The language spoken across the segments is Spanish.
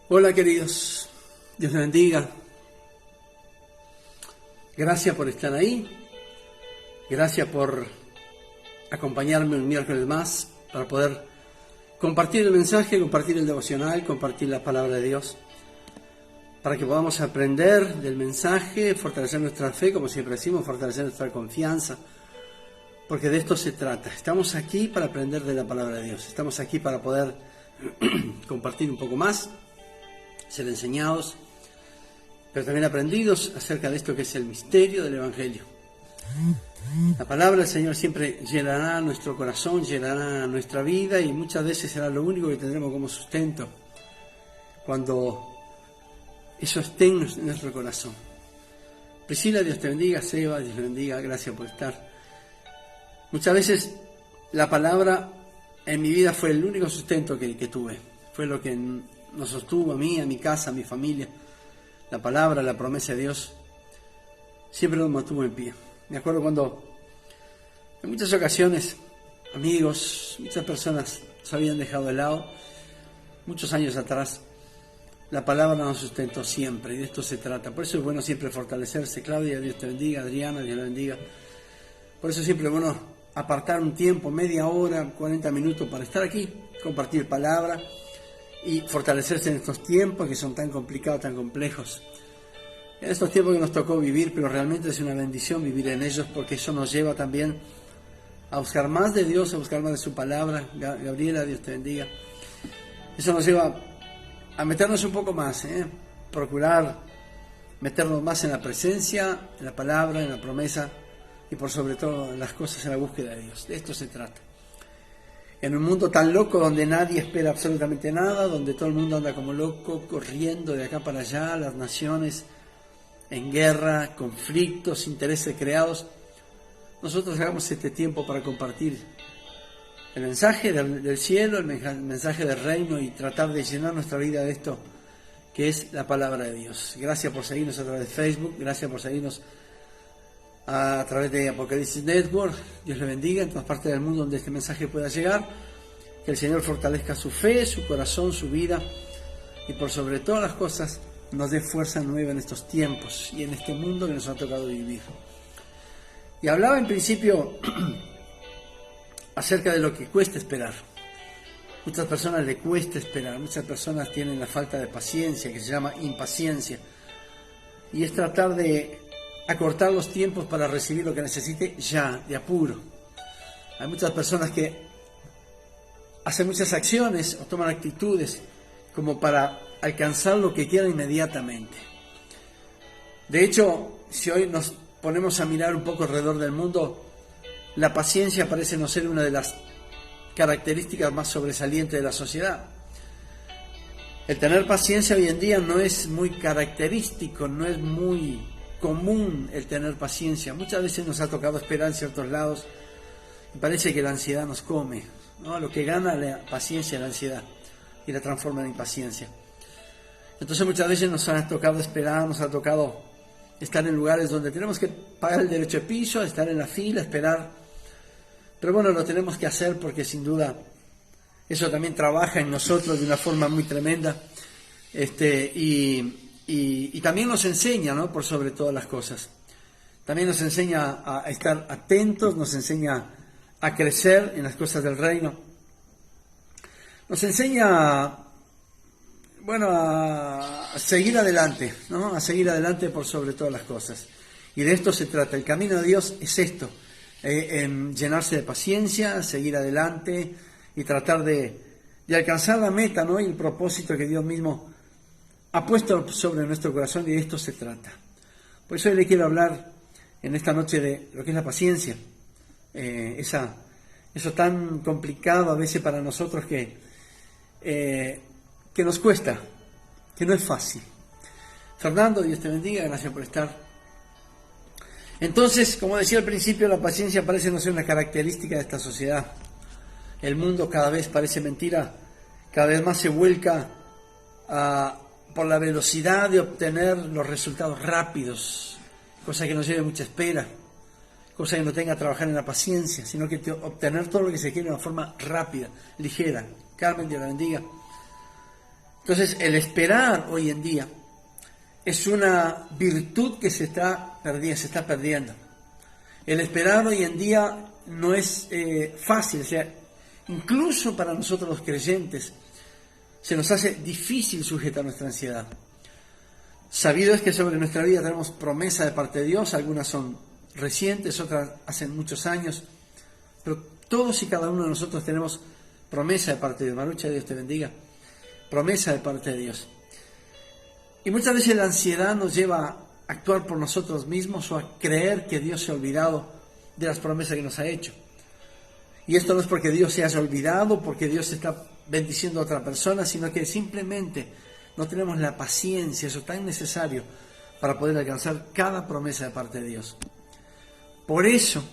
Hola queridos, Dios les bendiga. Gracias por estar ahí. Gracias por acompañarme un miércoles más para poder compartir el mensaje, compartir el devocional, compartir la palabra de Dios, para que podamos aprender del mensaje, fortalecer nuestra fe, como siempre decimos, fortalecer nuestra confianza, porque de esto se trata. Estamos aquí para aprender de la palabra de Dios, estamos aquí para poder compartir un poco más, ser enseñados, pero también aprendidos acerca de esto que es el misterio del Evangelio. La palabra del Señor siempre llenará nuestro corazón, llenará nuestra vida y muchas veces será lo único que tendremos como sustento cuando eso esté en nuestro corazón. Priscila, Dios te bendiga. Seba, Dios te bendiga. Gracias por estar. Muchas veces la palabra en mi vida fue el único sustento que tuve. Fue lo que nos sostuvo a mí, a mi casa, a mi familia. La palabra, la promesa de Dios, siempre nos mantuvo en pie. Me acuerdo cuando en muchas ocasiones amigos, muchas personas se habían dejado de lado. Muchos años atrás, la palabra nos sustentó siempre y de esto se trata. Por eso es bueno siempre fortalecerse. Claudia, Dios te bendiga. Adriana, Dios la bendiga. Por eso siempre es bueno apartar un tiempo, media hora, 40 minutos para estar aquí, compartir palabra y fortalecerse en estos tiempos que son tan complicados, tan complejos. En estos tiempos que nos tocó vivir, pero realmente es una bendición vivir en ellos, porque eso nos lleva también a buscar más de Dios, a buscar más de su palabra. Gabriela, Dios te bendiga. Eso nos lleva a meternos un poco más, procurar meternos más en la presencia, en la palabra, en la promesa y por sobre todo en las cosas, en la búsqueda de Dios. De esto se trata. En un mundo tan loco donde nadie espera absolutamente nada, donde todo el mundo anda como loco, corriendo de acá para allá, las naciones en guerra, conflictos, intereses creados, nosotros hagamos este tiempo para compartir el mensaje del cielo, el mensaje del reino y tratar de llenar nuestra vida de esto que es la palabra de Dios. Gracias por seguirnos a través de Facebook, gracias por seguirnos a través de Apocalipsis Network. Dios le bendiga en todas partes del mundo donde este mensaje pueda llegar. Que el Señor fortalezca su fe, su corazón, su vida y por sobre todas las cosas nos dé fuerza nueva en estos tiempos y en este mundo que nos ha tocado vivir. Y hablaba en principio acerca de lo que cuesta esperar. Muchas personas le cuesta esperar, muchas personas tienen la falta de paciencia, que se llama impaciencia, y es tratar de acortar los tiempos para recibir lo que necesite ya, de apuro. Hay muchas personas que hacen muchas acciones o toman actitudes como para alcanzar lo que quieran inmediatamente. De hecho, si hoy nos ponemos a mirar un poco alrededor del mundo, la paciencia parece no ser una de las características más sobresalientes de la sociedad. El tener paciencia hoy en día no es muy característico, no es muy común el tener paciencia. Muchas veces nos ha tocado esperar en ciertos lados y parece que la ansiedad nos come, ¿no? Lo que gana la paciencia es la ansiedad y la transforma en impaciencia. Entonces muchas veces nos ha tocado esperar, nos ha tocado estar en lugares donde tenemos que pagar el derecho de piso, estar en la fila, esperar. Pero bueno, lo tenemos que hacer porque sin duda eso también trabaja en nosotros de una forma muy tremenda. Y también nos enseña, ¿no? Por sobre todas las cosas. También nos enseña a estar atentos, nos enseña a crecer en las cosas del reino. Nos enseña, bueno, a seguir adelante, ¿no? A seguir adelante por sobre todas las cosas. Y de esto se trata. El camino de Dios es esto, en llenarse de paciencia, seguir adelante y tratar de alcanzar la meta, ¿no? Y el propósito que Dios mismo ha puesto sobre nuestro corazón, y de esto se trata. Por eso hoy le quiero hablar en esta noche de lo que es la paciencia. Eso tan complicado a veces para nosotros que nos cuesta, que no es fácil. Fernando, Dios te bendiga, gracias por estar. Entonces, como decía al principio, la paciencia parece no ser una característica de esta sociedad. El mundo cada vez parece mentira, cada vez más se vuelca por la velocidad de obtener los resultados rápidos, cosa que no lleve mucha espera, cosa que no tenga que trabajar en la paciencia, sino que obtener todo lo que se quiere de una forma rápida, ligera. Carmen, Dios la bendiga. Entonces, el esperar hoy en día es una virtud que se está perdiendo. El esperar hoy en día no es fácil, o sea, incluso para nosotros los creyentes se nos hace difícil sujetar nuestra ansiedad. Sabido es que sobre nuestra vida tenemos promesa de parte de Dios, algunas son recientes, otras hacen muchos años, pero todos y cada uno de nosotros tenemos promesa de parte de Dios. Marucha, Dios te bendiga. Promesa de parte de Dios. Y muchas veces la ansiedad nos lleva a actuar por nosotros mismos o a creer que Dios se ha olvidado de las promesas que nos ha hecho. Y esto no es porque Dios se haya olvidado, porque Dios está bendiciendo a otra persona, sino que simplemente no tenemos la paciencia, eso tan necesario para poder alcanzar cada promesa de parte de Dios. Por eso,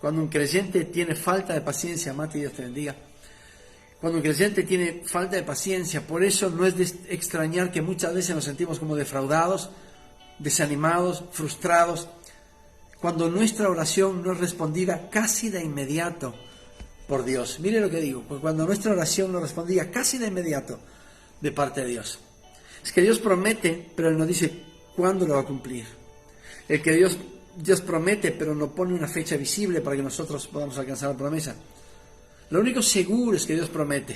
cuando un creyente tiene falta de paciencia, Mati, Dios te bendiga, cuando un creyente tiene falta de paciencia, por eso no es de extrañar que muchas veces nos sentimos como defraudados, desanimados, frustrados, cuando nuestra oración no es respondida casi de inmediato por Dios. Mire lo que digo, porque cuando nuestra oración no respondía casi de inmediato de parte de Dios. Es que Dios promete, pero Él no dice cuándo lo va a cumplir. El que Dios promete, pero no pone una fecha visible para que nosotros podamos alcanzar la promesa. Lo único seguro es que Dios promete.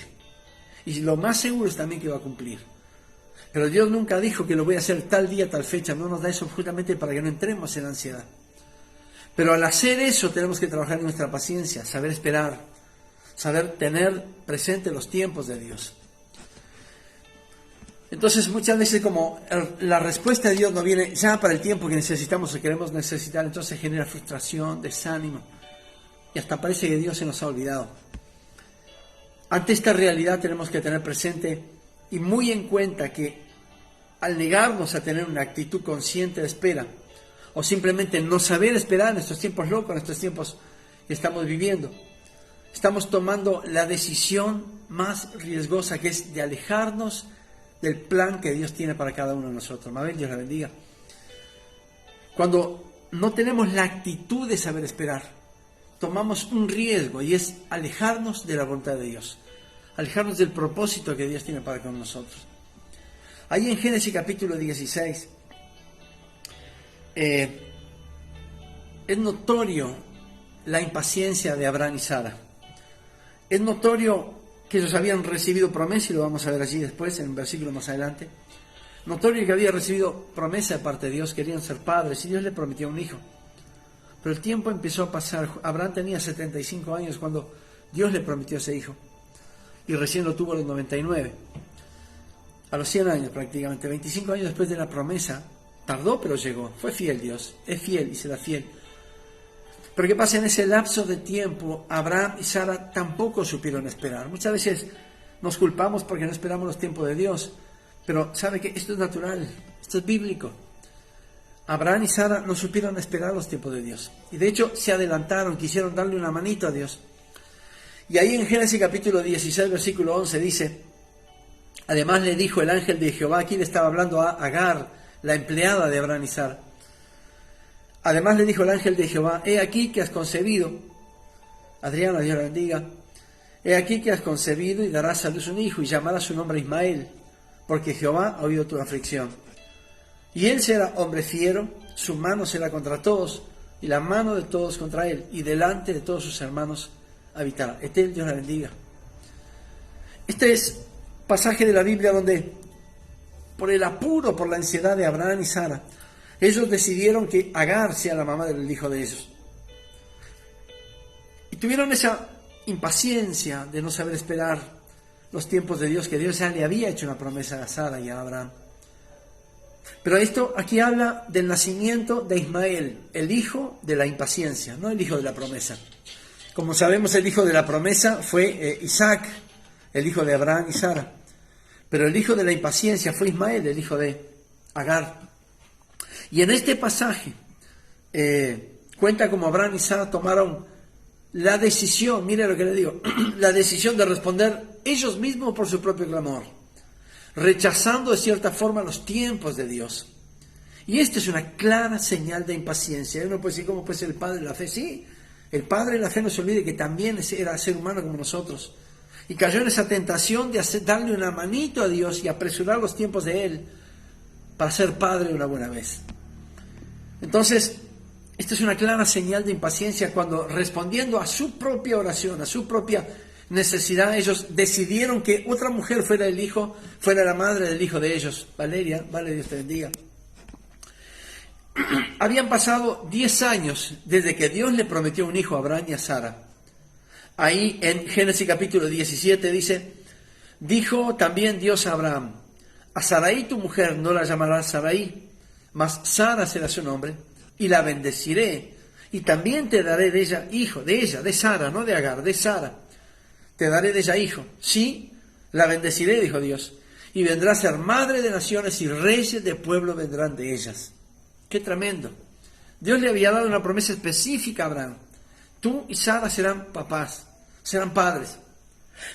Y lo más seguro es también que va a cumplir. Pero Dios nunca dijo que lo voy a hacer tal día, tal fecha. No nos da eso justamente para que no entremos en ansiedad. Pero al hacer eso tenemos que trabajar en nuestra paciencia, saber esperar, saber tener presente los tiempos de Dios. Entonces muchas veces como la respuesta de Dios no viene ya para el tiempo que necesitamos o queremos necesitar, entonces genera frustración, desánimo. Y hasta parece que Dios se nos ha olvidado. Ante esta realidad tenemos que tener presente y muy en cuenta que al negarnos a tener una actitud consciente de espera, o simplemente no saber esperar en estos tiempos locos, en estos tiempos que estamos viviendo, estamos tomando la decisión más riesgosa, que es de alejarnos del plan que Dios tiene para cada uno de nosotros. Mabel, Dios la bendiga. Cuando no tenemos la actitud de saber esperar, tomamos un riesgo y es alejarnos de la voluntad de Dios, alejarnos del propósito que Dios tiene para con nosotros. Ahí en Génesis capítulo 16 es notorio la impaciencia de Abraham y Sara. Es notorio que ellos habían recibido promesa, y lo vamos a ver allí después, en un versículo más adelante. Notorio que había recibido promesa de parte de Dios, querían ser padres, y Dios le prometió un hijo. Pero el tiempo empezó a pasar. Abraham tenía 75 años cuando Dios le prometió ese hijo, y recién lo tuvo a los 99. A los 100 años prácticamente, 25 años después de la promesa, tardó pero llegó. Fue fiel Dios, es fiel y será fiel. Pero ¿qué pasa? En ese lapso de tiempo, Abraham y Sara tampoco supieron esperar. Muchas veces nos culpamos porque no esperamos los tiempos de Dios, pero ¿sabe qué? Esto es natural, esto es bíblico. Abraham y Sara no supieron esperar los tiempos de Dios. Y de hecho se adelantaron, quisieron darle una manito a Dios. Y ahí en Génesis capítulo 16, versículo 11 dice: además le dijo el ángel de Jehová, aquí le estaba hablando a Agar, la empleada de Abraham y Sara. Además le dijo el ángel de Jehová: he aquí que has concebido, Adriana, Dios la bendiga, he aquí que has concebido y darás a luz un hijo y llamarás su nombre Ismael, porque Jehová ha oído tu aflicción. Y él será hombre fiero, su mano será contra todos, y la mano de todos contra él, y delante de todos sus hermanos habitará. Etel, Dios la bendiga. Este es pasaje de la Biblia donde, por el apuro, por la ansiedad de Abraham y Sara, ellos decidieron que Agar sea la mamá del hijo de ellos. Y tuvieron esa impaciencia de no saber esperar los tiempos de Dios, que Dios ya le había hecho una promesa a Sara y a Abraham. Pero esto aquí habla del nacimiento de Ismael, el hijo de la impaciencia, no el hijo de la promesa. Como sabemos, el hijo de la promesa fue Isaac, el hijo de Abraham y Sara. Pero el hijo de la impaciencia fue Ismael, el hijo de Agar. Y en este pasaje cuenta como Abraham y Sara tomaron la decisión, mire lo que le digo, la decisión de responder ellos mismos por su propio clamor, rechazando de cierta forma los tiempos de Dios. Y esta es una clara señal de impaciencia. Uno puede decir, ¿cómo puede ser el padre de la fe? Sí, el padre de la fe, no se olvide que también era ser humano como nosotros. y cayó en esa tentación de darle una manito a Dios y apresurar los tiempos de Él para ser padre una buena vez. Entonces, esta es una clara señal de impaciencia cuando, respondiendo a su propia oración, a su propia necesidad, ellos decidieron que otra mujer fuera la madre del hijo de ellos. Valeria, vale, Dios te bendiga. Habían pasado 10 años desde que Dios le prometió un hijo a Abraham y a Sara. Ahí en Génesis capítulo 17 dice, dijo también Dios a Abraham, a Sarai tu mujer no la llamarás Sarai, mas Sara será su nombre, y la bendeciré, y también te daré de ella hijo, de Sara, no de Agar, de Sara, te daré de ella hijo. Sí, la bendeciré, dijo Dios, y vendrá a ser madre de naciones y reyes de pueblo vendrán de ellas. ¡Qué tremendo! Dios le había dado una promesa específica a Abraham. Tú y Sara serán papás, serán padres.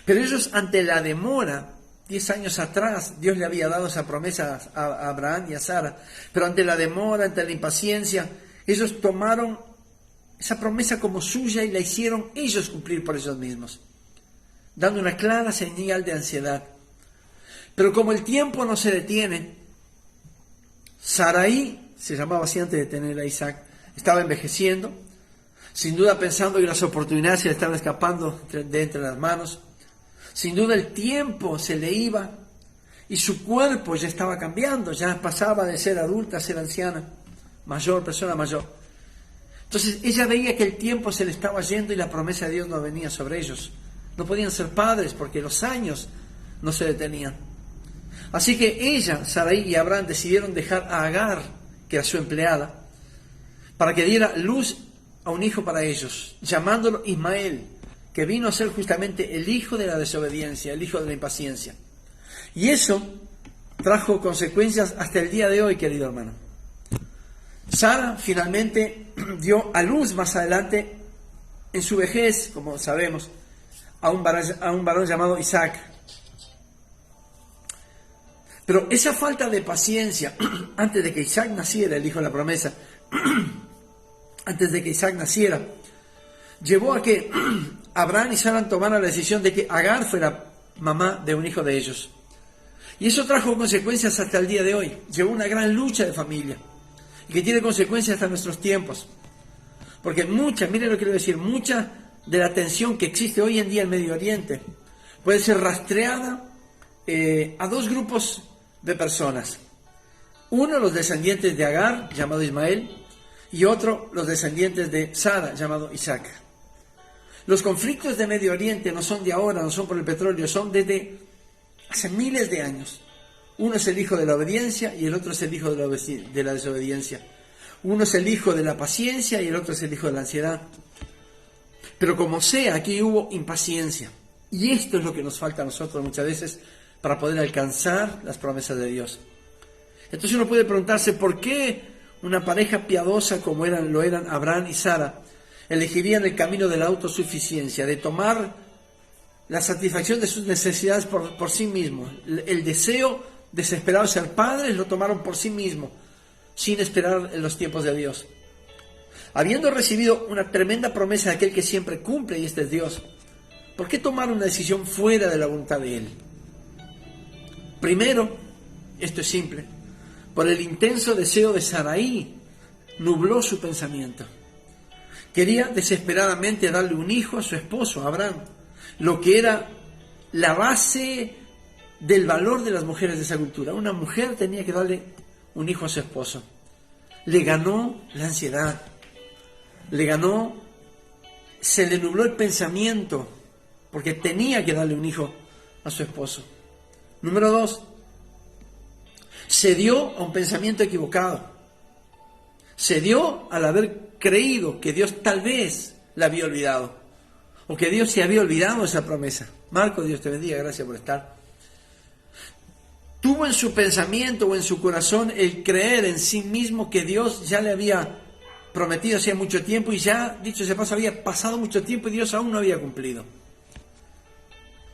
Pero ellos, ante la demora, 10 años atrás, Dios le había dado esa promesa a Abraham y a Sara. Pero ante la demora, ante la impaciencia, ellos tomaron esa promesa como suya y la hicieron ellos cumplir por ellos mismos, dando una clara señal de ansiedad. Pero como el tiempo no se detiene, Sarai, se llamaba así antes de tener a Isaac, estaba envejeciendo, sin duda pensando que las oportunidades se le estaban escapando de entre las manos. Sin duda el tiempo se le iba y su cuerpo ya estaba cambiando, ya pasaba de ser adulta a ser anciana, persona mayor. Entonces ella veía que el tiempo se le estaba yendo y la promesa de Dios no venía sobre ellos. No podían ser padres porque los años no se detenían. Así que ella, Sarai y Abraham decidieron dejar a Agar, que era su empleada, para que diera luz a un hijo para ellos, llamándolo Ismael, que vino a ser justamente el hijo de la desobediencia, el hijo de la impaciencia. Y eso trajo consecuencias hasta el día de hoy, querido hermano. Sara finalmente dio a luz más adelante, en su vejez, como sabemos, a un varón llamado Isaac. Pero esa falta de paciencia, antes de que Isaac naciera, el hijo de la promesa, antes de que Isaac naciera, llevó a que Abraham y Sara tomaran la decisión de que Agar fuera mamá de un hijo de ellos. Y eso trajo consecuencias hasta el día de hoy. Llevó una gran lucha de familia, y que tiene consecuencias hasta nuestros tiempos. Porque mucha de la tensión que existe hoy en día en Medio Oriente puede ser rastreada a dos grupos de personas. Uno, los descendientes de Agar, llamado Ismael, y otro, los descendientes de Sara, llamado Isaac. Los conflictos de Medio Oriente no son de ahora, no son por el petróleo, son desde hace miles de años. Uno es el hijo de la obediencia y el otro es el hijo de la desobediencia. Uno es el hijo de la paciencia y el otro es el hijo de la ansiedad. Pero como sea, aquí hubo impaciencia. Y esto es lo que nos falta a nosotros muchas veces para poder alcanzar las promesas de Dios. Entonces uno puede preguntarse por qué una pareja piadosa como lo eran Abraham y Sara elegirían el camino de la autosuficiencia, de tomar la satisfacción de sus necesidades por sí mismos. El deseo desesperado de ser padres lo tomaron por sí mismos, sin esperar en los tiempos de Dios. Habiendo recibido una tremenda promesa de aquel que siempre cumple, y este es Dios, ¿por qué tomar una decisión fuera de la voluntad de Él? Primero, esto es simple, por el intenso deseo de Sarai, nubló su pensamiento. Quería desesperadamente darle un hijo a su esposo, Abraham, lo que era la base del valor de las mujeres de esa cultura. Una mujer tenía que darle un hijo a su esposo. Le ganó la ansiedad, se le nubló el pensamiento, porque tenía que darle un hijo a su esposo. Número 2, se dio a un pensamiento equivocado. Se dio al haber creído que Dios tal vez la había olvidado, o que Dios se había olvidado de esa promesa. Marco, Dios te bendiga, gracias por estar. Tuvo en su pensamiento o en su corazón el creer en sí mismo que Dios ya le había prometido hacía mucho tiempo, y ya, dicho ese paso, había pasado mucho tiempo y Dios aún no había cumplido.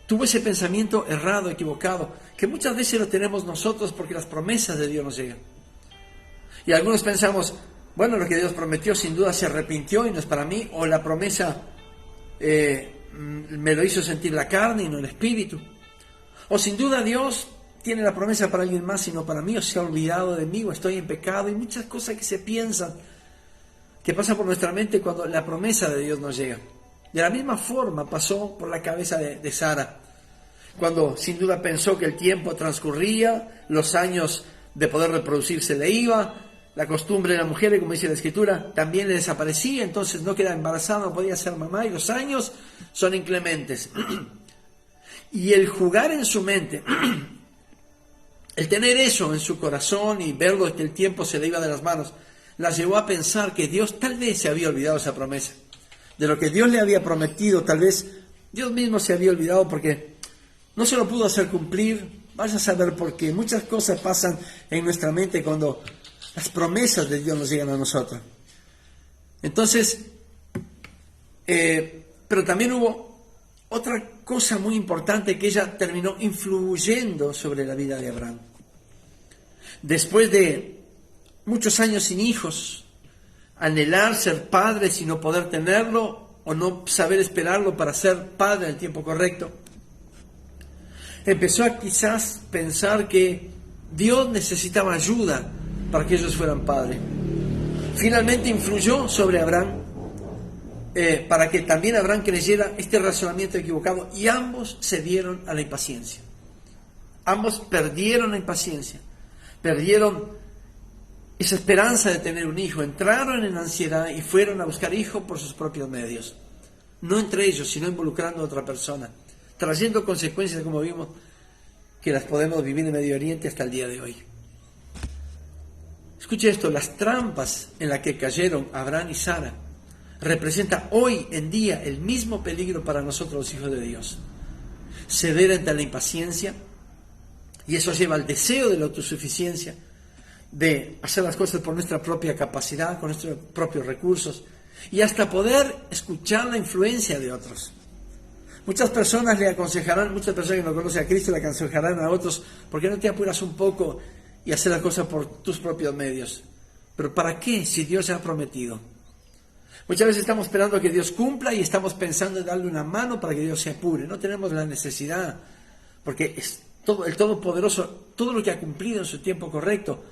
Tuvo ese pensamiento errado, equivocado, que muchas veces lo tenemos nosotros porque las promesas de Dios nos llegan. Y algunos pensamos, bueno, lo que Dios prometió sin duda se arrepintió y no es para mí, o la promesa me lo hizo sentir la carne y no el espíritu. O sin duda Dios tiene la promesa para alguien más y no para mí, o se ha olvidado de mí, o estoy en pecado, y muchas cosas que se piensan, que pasan por nuestra mente cuando la promesa de Dios nos llega. De la misma forma pasó por la cabeza de Sara, cuando sin duda pensó que el tiempo transcurría, los años de poder reproducirse le iba, la costumbre de la mujer, como dice la Escritura, también le desaparecía, entonces no quedaba embarazada, no podía ser mamá, y los años son inclementes. Y el jugar en su mente, el tener eso en su corazón y verlo que el tiempo se le iba de las manos, la llevó a pensar que Dios tal vez se había olvidado esa promesa. De lo que Dios le había prometido, tal vez Dios mismo se había olvidado porque no se lo pudo hacer cumplir. Vaya a saber por qué. Muchas cosas pasan en nuestra mente cuando las promesas de Dios nos llegan a nosotros. Entonces, pero también hubo otra cosa muy importante, que ella terminó influyendo sobre la vida de Abraham. Después de muchos años sin hijos, anhelar ser padre sin no poder tenerlo, o no saber esperarlo para ser padre en el tiempo correcto, empezó a quizás pensar que Dios necesitaba ayuda para que ellos fueran padres. Finalmente influyó sobre Abraham para que también Abraham creyera este razonamiento equivocado, y ambos se dieron a la impaciencia. Ambos perdieron la impaciencia, perdieron esa esperanza de tener un hijo, entraron en ansiedad y fueron a buscar hijo por sus propios medios, no entre ellos, sino involucrando a otra persona, trayendo consecuencias, como vimos, que las podemos vivir en Medio Oriente hasta el día de hoy. Escuche esto: las trampas en las que cayeron Abraham y Sara representan hoy en día el mismo peligro para nosotros los hijos de Dios. Ceder ante la impaciencia, y eso lleva al deseo de la autosuficiencia, de hacer las cosas por nuestra propia capacidad, con nuestros propios recursos, y hasta poder escuchar la influencia de otros. Muchas personas le aconsejarán, muchas personas que no conocen a Cristo le aconsejarán a otros: ¿por qué no te apuras un poco y hacer las cosas por tus propios medios? ¿Pero para qué, si Dios ya ha prometido? Muchas veces estamos esperando a que Dios cumpla y estamos pensando en darle una mano para que Dios se apure. No tenemos la necesidad, porque es el Todopoderoso, todo lo que ha cumplido en su tiempo correcto,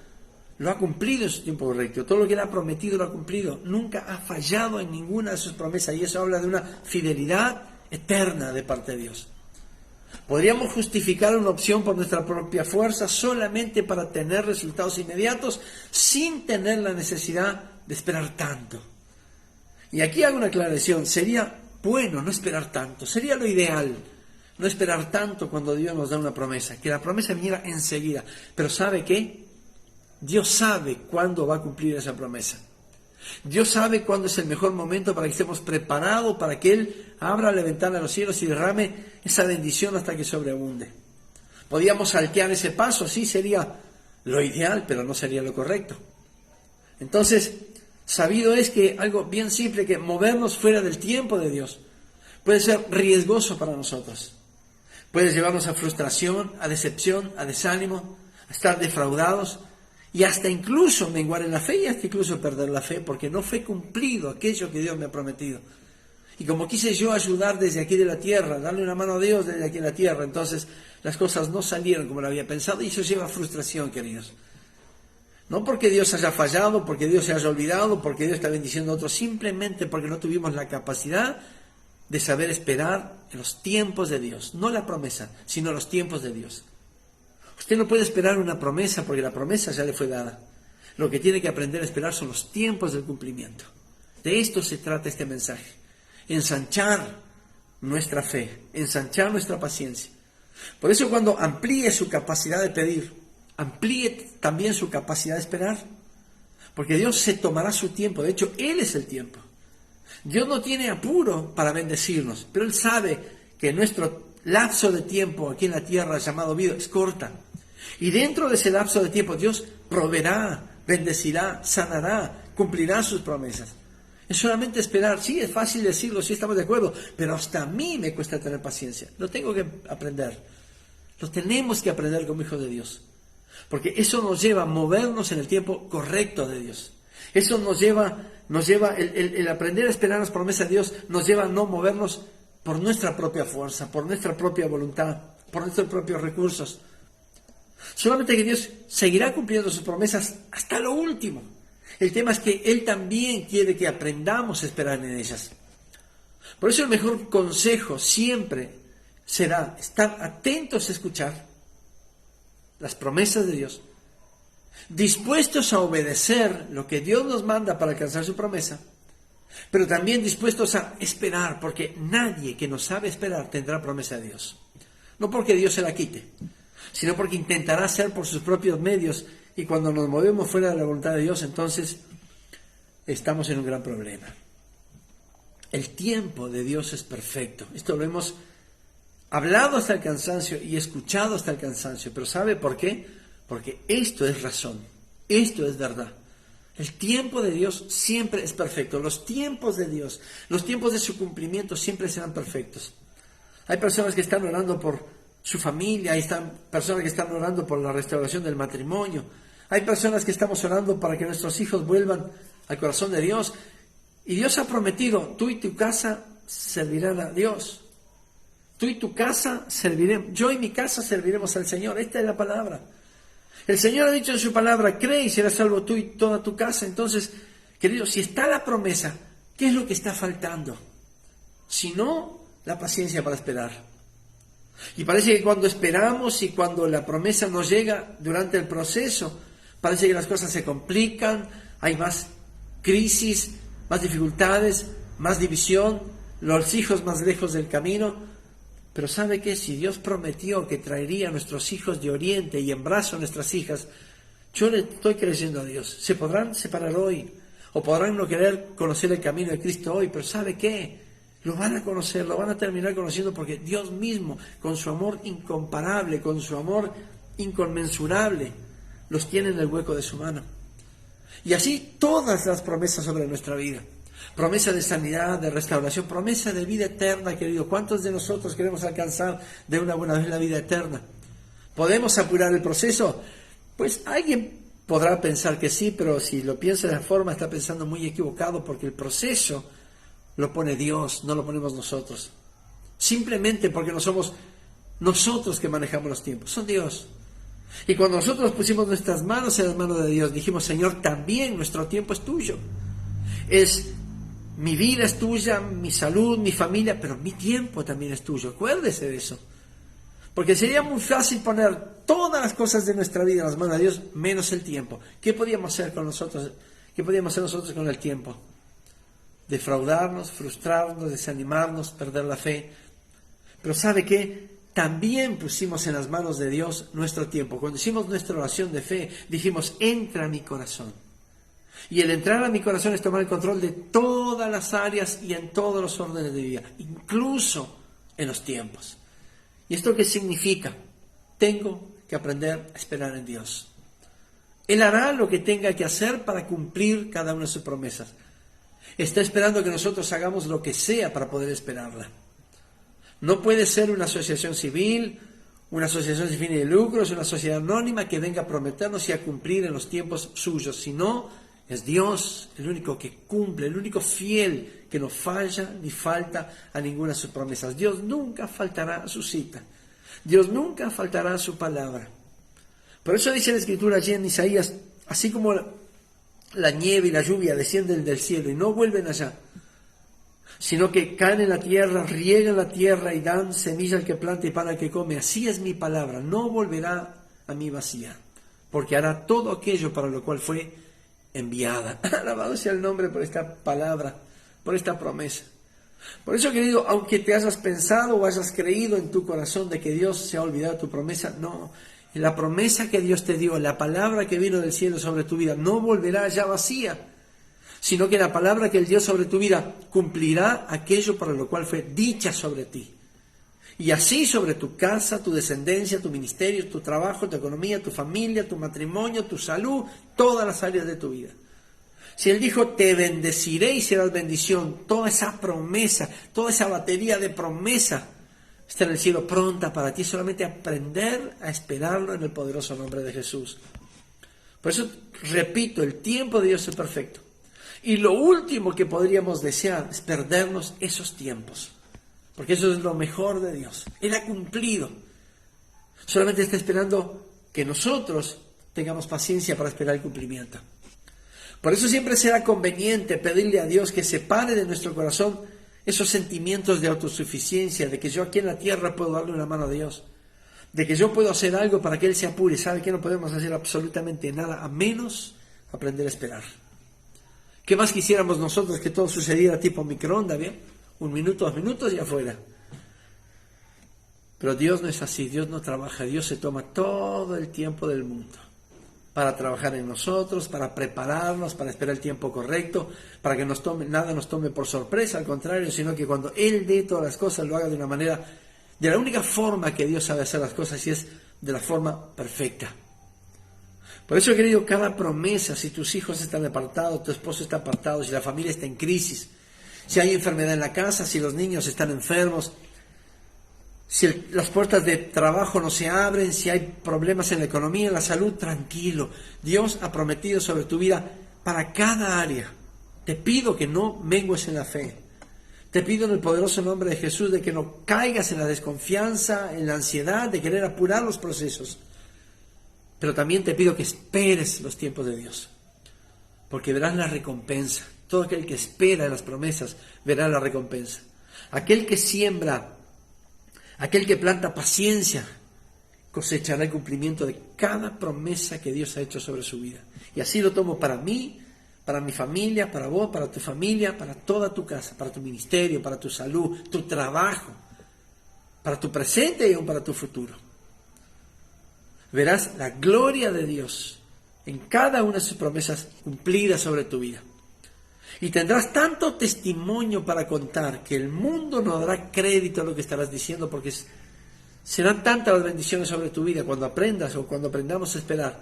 lo ha cumplido en su tiempo correcto. Todo lo que Él ha prometido lo ha cumplido. Nunca ha fallado en ninguna de sus promesas, y eso habla de una fidelidad eterna de parte de Dios. Podríamos justificar una opción por nuestra propia fuerza solamente para tener resultados inmediatos, sin tener la necesidad de esperar tanto. Y aquí hago una aclaración: sería bueno no esperar tanto, sería lo ideal no esperar tanto cuando Dios nos da una promesa, que la promesa viniera enseguida. Pero ¿sabe qué? Dios sabe cuándo va a cumplir esa promesa. Dios sabe cuándo es el mejor momento para que estemos preparados, para que Él abra la ventana de los cielos y derrame esa bendición hasta que sobreabunde. Podríamos saltear ese paso, sí, sería lo ideal, pero no sería lo correcto. Entonces, sabido es que algo bien simple, que movernos fuera del tiempo de Dios, puede ser riesgoso para nosotros. Puede llevarnos a frustración, a decepción, a desánimo, a estar defraudados, y hasta incluso menguar en la fe, y hasta incluso perder la fe, porque no fue cumplido aquello que Dios me ha prometido. Y como quise yo ayudar desde aquí de la tierra, darle una mano a Dios desde aquí de la tierra, entonces las cosas no salieron como lo había pensado, y eso lleva a frustración, queridos. No porque Dios haya fallado, porque Dios se haya olvidado, porque Dios está bendiciendo a otros, simplemente porque no tuvimos la capacidad de saber esperar en los tiempos de Dios. No la promesa, sino los tiempos de Dios. Usted no puede esperar una promesa porque la promesa ya le fue dada. Lo que tiene que aprender a esperar son los tiempos del cumplimiento. De esto se trata este mensaje. Ensanchar nuestra fe, ensanchar nuestra paciencia. Por eso, cuando amplíe su capacidad de pedir, amplíe también su capacidad de esperar. Porque Dios se tomará su tiempo. De hecho, Él es el tiempo. Dios no tiene apuro para bendecirnos, pero Él sabe que nuestro lapso de tiempo aquí en la tierra llamado vida es corta. Y dentro de ese lapso de tiempo Dios proveerá, bendecirá, sanará, cumplirá sus promesas. Es solamente esperar. Sí, es fácil decirlo, sí, estamos de acuerdo, pero hasta a mí me cuesta tener paciencia. Lo tengo que aprender. Lo tenemos que aprender como hijos de Dios. Porque eso nos lleva a movernos en el tiempo correcto de Dios. Eso nos lleva el aprender a esperar las promesas de Dios, nos lleva a no movernos por nuestra propia fuerza, por nuestra propia voluntad, por nuestros propios recursos. Solamente que Dios seguirá cumpliendo sus promesas hasta lo último. El tema es que Él también quiere que aprendamos a esperar en ellas. Por eso el mejor consejo siempre será estar atentos a escuchar las promesas de Dios, dispuestos a obedecer lo que Dios nos manda para alcanzar su promesa, pero también dispuestos a esperar, porque nadie que no sabe esperar tendrá promesa de Dios. No porque Dios se la quite, sino porque intentará hacer por sus propios medios, y cuando nos movemos fuera de la voluntad de Dios, entonces estamos en un gran problema. El tiempo de Dios es perfecto. Esto lo hemos hablado hasta el cansancio y escuchado hasta el cansancio. Pero ¿sabe por qué? Porque esto es razón, esto es verdad. El tiempo de Dios siempre es perfecto. Los tiempos de Dios, los tiempos de su cumplimiento siempre serán perfectos. Hay personas que están orando por su familia, hay personas que están orando por la restauración del matrimonio, hay personas que estamos orando para que nuestros hijos vuelvan al corazón de Dios. Y Dios ha prometido, tú y tu casa servirán a Dios. Tú y tu casa serviremos, yo y mi casa serviremos al Señor. Esta es la palabra. El Señor ha dicho en su palabra, cree y serás salvo tú y toda tu casa. Entonces, queridos, si está la promesa, ¿qué es lo que está faltando? Si no, la paciencia para esperar. Y parece que cuando esperamos y cuando la promesa nos llega durante el proceso, parece que las cosas se complican, hay más crisis, más dificultades, más división, los hijos más lejos del camino. Pero ¿sabe qué? Si Dios prometió que traería a nuestros hijos de Oriente y en brazos a nuestras hijas, yo le estoy creyendo a Dios. Se podrán separar hoy, o podrán no querer conocer el camino de Cristo hoy, pero ¿sabe qué? Lo van a conocer, lo van a terminar conociendo, porque Dios mismo, con su amor incomparable, con su amor inconmensurable, los tiene en el hueco de su mano. Y así todas las promesas sobre nuestra vida. Promesa de sanidad, de restauración, promesa de vida eterna, querido. ¿Cuántos de nosotros queremos alcanzar de una buena vez la vida eterna? ¿Podemos apurar el proceso? Pues alguien podrá pensar que sí, pero si lo piensa de esa forma está pensando muy equivocado, porque el proceso lo pone Dios, no lo ponemos nosotros. Simplemente porque no somos nosotros que manejamos los tiempos, son Dios. Y cuando nosotros pusimos nuestras manos en las manos de Dios, dijimos, Señor, también nuestro tiempo es tuyo. Mi vida es tuya, mi salud, mi familia, pero mi tiempo también es tuyo. Acuérdese de eso. Porque sería muy fácil poner todas las cosas de nuestra vida en las manos de Dios, menos el tiempo. ¿Qué podíamos hacer con nosotros? ¿Qué podíamos hacer nosotros con el tiempo? Defraudarnos, frustrarnos, desanimarnos, perder la fe. Pero ¿sabe qué? También pusimos en las manos de Dios nuestro tiempo. Cuando hicimos nuestra oración de fe, dijimos, entra a mi corazón. Y el entrar a mi corazón es tomar el control de todas las áreas y en todos los órdenes de vida, incluso en los tiempos. ¿Y esto qué significa? Tengo que aprender a esperar en Dios. Él hará lo que tenga que hacer para cumplir cada una de sus promesas. Está esperando que nosotros hagamos lo que sea para poder esperarla. No puede ser una asociación civil, una asociación sin fines de lucros, una sociedad anónima que venga a prometernos y a cumplir en los tiempos suyos, sino es Dios el único que cumple, el único fiel que no falla ni falta a ninguna de sus promesas. Dios nunca faltará a su cita. Dios nunca faltará a su palabra. Por eso dice la Escritura allí en Isaías, así como la nieve y la lluvia descienden del cielo y no vuelven allá, sino que caen en la tierra, riegan la tierra y dan semilla al que planta y pan al que come. Así es mi palabra, no volverá a mí vacía, porque hará todo aquello para lo cual fue enviada. Alabado sea el nombre por esta palabra, por esta promesa. Por eso, querido, aunque te hayas pensado o hayas creído en tu corazón de que Dios se ha olvidado de tu promesa, no. La promesa que Dios te dio, la palabra que vino del cielo sobre tu vida, no volverá ya vacía, sino que la palabra que Él dio sobre tu vida cumplirá aquello para lo cual fue dicha sobre ti. Y así sobre tu casa, tu descendencia, tu ministerio, tu trabajo, tu economía, tu familia, tu matrimonio, tu salud, todas las áreas de tu vida. Si Él dijo, te bendeciré y serás bendición, toda esa promesa, toda esa batería de promesa está en el cielo pronta para ti, solamente aprender a esperarlo en el poderoso nombre de Jesús. Por eso, repito, el tiempo de Dios es perfecto. Y lo último que podríamos desear es perdernos esos tiempos. porque eso es lo mejor de Dios. Él ha cumplido. Solamente está esperando que nosotros tengamos paciencia para esperar el cumplimiento. Por eso siempre será conveniente pedirle a Dios que separe de nuestro corazón esos sentimientos de autosuficiencia, de que yo aquí en la tierra puedo darle una mano a Dios, de que yo puedo hacer algo para que Él se apure. ¿Sabe que no podemos hacer absolutamente nada a menos aprender a esperar? ¿Qué más quisiéramos nosotros que todo sucediera tipo microondas, bien? 1 minuto, 2 minutos y afuera. Pero Dios no es así, Dios no trabaja, Dios se toma todo el tiempo del mundo para trabajar en nosotros, para prepararnos, para esperar el tiempo correcto, para que nada nos tome por sorpresa, al contrario, sino que cuando Él dé todas las cosas lo haga de una manera, de la única forma que Dios sabe hacer las cosas, y es de la forma perfecta. Por eso, querido, cada promesa, si tus hijos están apartados, tu esposo está apartado, si la familia está en crisis, si hay enfermedad en la casa, si los niños están enfermos, si las puertas de trabajo no se abren, si hay problemas en la economía, en la salud, tranquilo. Dios ha prometido sobre tu vida para cada área. Te pido que no mengues en la fe. Te pido en el poderoso nombre de Jesús de que no caigas en la desconfianza, en la ansiedad de querer apurar los procesos. Pero también te pido que esperes los tiempos de Dios, porque verás la recompensa. Todo aquel que espera en las promesas verá la recompensa. Aquel que siembra, aquel que planta paciencia, cosechará el cumplimiento de cada promesa que Dios ha hecho sobre su vida. Y así lo tomo para mí, para mi familia, para vos, para tu familia, para toda tu casa, para tu ministerio, para tu salud, tu trabajo, para tu presente y aún para tu futuro. Verás la gloria de Dios en cada una de sus promesas cumplidas sobre tu vida. Y tendrás tanto testimonio para contar que el mundo no dará crédito a lo que estarás diciendo, porque serán tantas las bendiciones sobre tu vida cuando aprendas o cuando aprendamos a esperar,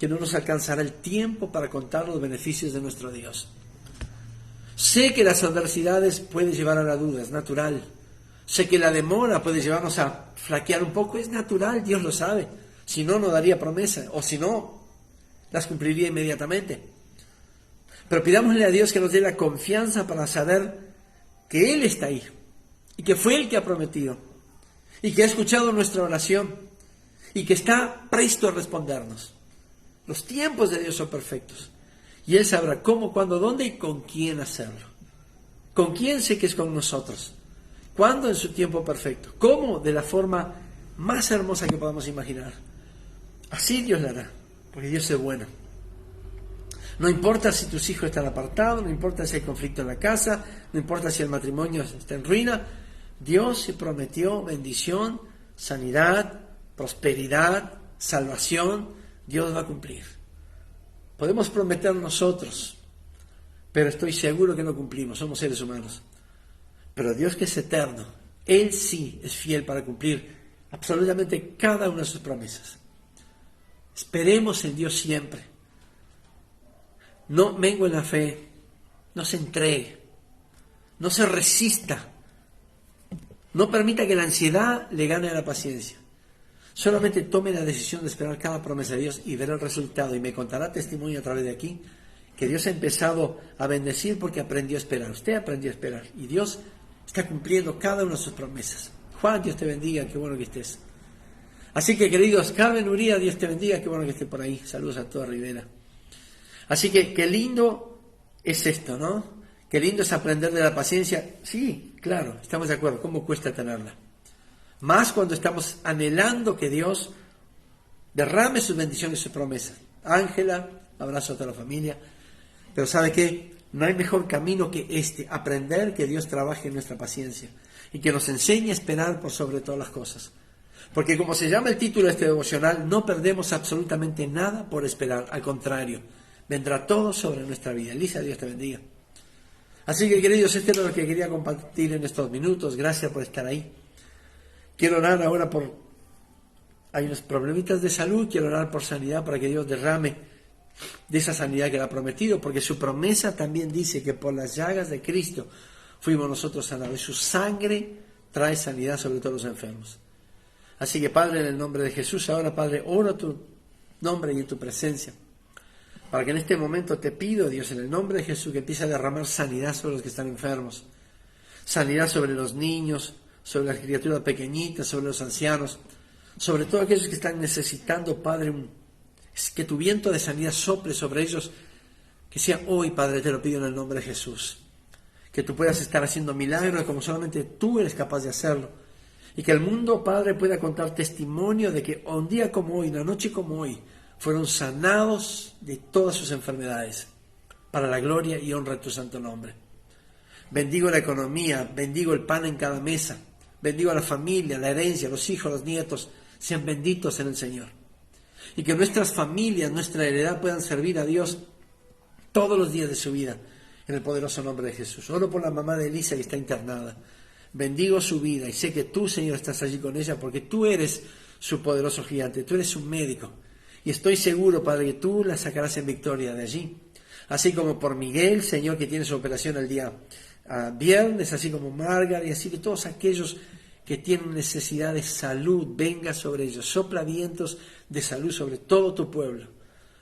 que no nos alcanzará el tiempo para contar los beneficios de nuestro Dios. Sé que las adversidades pueden llevar a la duda, es natural. Sé que la demora puede llevarnos a flaquear un poco, es natural, Dios lo sabe. Si no, no daría promesa, o si no, las cumpliría inmediatamente. Pero pidámosle a Dios que nos dé la confianza para saber que Él está ahí, y que fue Él que ha prometido, y que ha escuchado nuestra oración, y que está presto a respondernos. Los tiempos de Dios son perfectos, y Él sabrá cómo, cuándo, dónde y con quién hacerlo. ¿Con quién? Sé que es con nosotros. ¿Cuándo? En su tiempo perfecto. ¿Cómo? De la forma más hermosa que podamos imaginar. Así Dios lo hará, porque Dios es bueno. No importa si tus hijos están apartados, no importa si hay conflicto en la casa, no importa si el matrimonio está en ruina, Dios se prometió bendición, sanidad, prosperidad, salvación. Dios va a cumplir. Podemos prometer nosotros, pero estoy seguro que no cumplimos, somos seres humanos. Pero Dios, que es eterno, Él sí es fiel para cumplir absolutamente cada una de sus promesas. Esperemos en Dios siempre. No mengue en la fe, no se entregue, no se resista, no permita que la ansiedad le gane a la paciencia. Solamente tome la decisión de esperar cada promesa de Dios y verá el resultado, y me contará testimonio a través de aquí que Dios ha empezado a bendecir porque aprendió a esperar. Usted aprendió a esperar y Dios está cumpliendo cada una de sus promesas. Juan, Dios te bendiga, qué bueno que estés. Así que, queridos, Carmen Uría, Dios te bendiga, qué bueno que esté por ahí. Saludos a toda Rivera. Así que qué lindo es esto, ¿no? Qué lindo es aprender de la paciencia. Sí, claro, estamos de acuerdo. ¿Cómo cuesta tenerla? Más cuando estamos anhelando que Dios derrame sus bendiciones y sus promesas. Ángela, abrazo a toda la familia. Pero ¿sabe qué? No hay mejor camino que aprender que Dios trabaje en nuestra paciencia y que nos enseñe a esperar por sobre todas las cosas. Porque como se llama el título de este devocional, no perdemos absolutamente nada por esperar. Al contrario, vendrá todo sobre nuestra vida. Elisa, Dios te bendiga. Así que, queridos, esto es lo que quería compartir en estos minutos. Gracias por estar ahí. Quiero orar ahora hay unos problemitas de salud. Quiero orar por sanidad para que Dios derrame de esa sanidad que Él ha prometido. Porque su promesa también dice que por las llagas de Cristo fuimos nosotros sanados. Su sangre trae sanidad sobre todos los enfermos. Así que, Padre, en el nombre de Jesús, ahora, Padre, oro tu nombre y en tu presencia. Para que en este momento te pido, Dios, en el nombre de Jesús, que empiece a derramar sanidad sobre los que están enfermos. Sanidad sobre los niños, sobre las criaturas pequeñitas, sobre los ancianos, sobre todos aquellos que están necesitando, Padre, que tu viento de sanidad sople sobre ellos, que sea hoy, Padre, te lo pido en el nombre de Jesús. Que tú puedas estar haciendo milagros como solamente tú eres capaz de hacerlo. Y que el mundo, Padre, pueda contar testimonio de que un día como hoy, una noche como hoy, fueron sanados de todas sus enfermedades, para la gloria y honra de tu santo nombre. Bendigo la economía, bendigo el pan en cada mesa, bendigo a la familia, la herencia, los hijos, los nietos, sean benditos en el Señor. Y que nuestras familias, nuestra heredad puedan servir a Dios todos los días de su vida, en el poderoso nombre de Jesús. Oro por la mamá de Elisa que está internada. Bendigo su vida y sé que tú, Señor, estás allí con ella porque tú eres su poderoso gigante, tú eres un médico. Y estoy seguro, Padre, que tú la sacarás en victoria de allí. Así como por Miguel, Señor, que tiene su operación el día viernes, así como Margaret, y así que todos aquellos que tienen necesidad de salud, venga sobre ellos. Sopla vientos de salud sobre todo tu pueblo.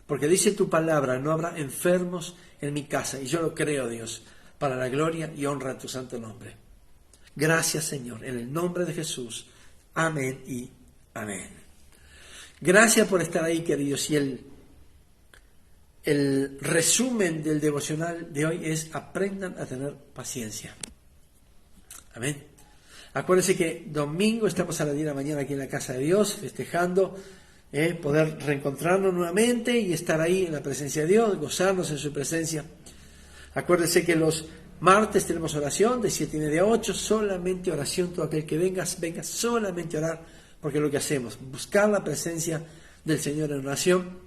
Porque dice tu palabra, no habrá enfermos en mi casa. Y yo lo creo, Dios, para la gloria y honra de tu santo nombre. Gracias, Señor, en el nombre de Jesús. Amén y amén. Gracias por estar ahí, queridos. Y el resumen del devocional de hoy es: aprendan a tener paciencia. Amén. Acuérdense que domingo estamos a las 10 de la mañana aquí en la casa de Dios, festejando poder reencontrarnos nuevamente y estar ahí en la presencia de Dios, gozarnos en su presencia. Acuérdense que los martes tenemos oración de 7:30 a 8, solamente oración. Todo aquel que venga solamente a orar, porque es lo que hacemos, buscar la presencia del Señor en oración.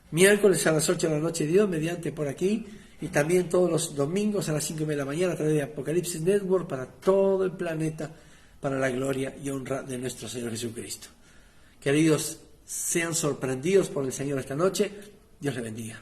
Miércoles a las 8 de la noche, Dios mediante por aquí, y también todos los domingos a las 5:30 de la mañana a través de Apocalipsis Network para todo el planeta, para la gloria y honra de nuestro Señor Jesucristo. Queridos, sean sorprendidos por el Señor esta noche. Dios les bendiga.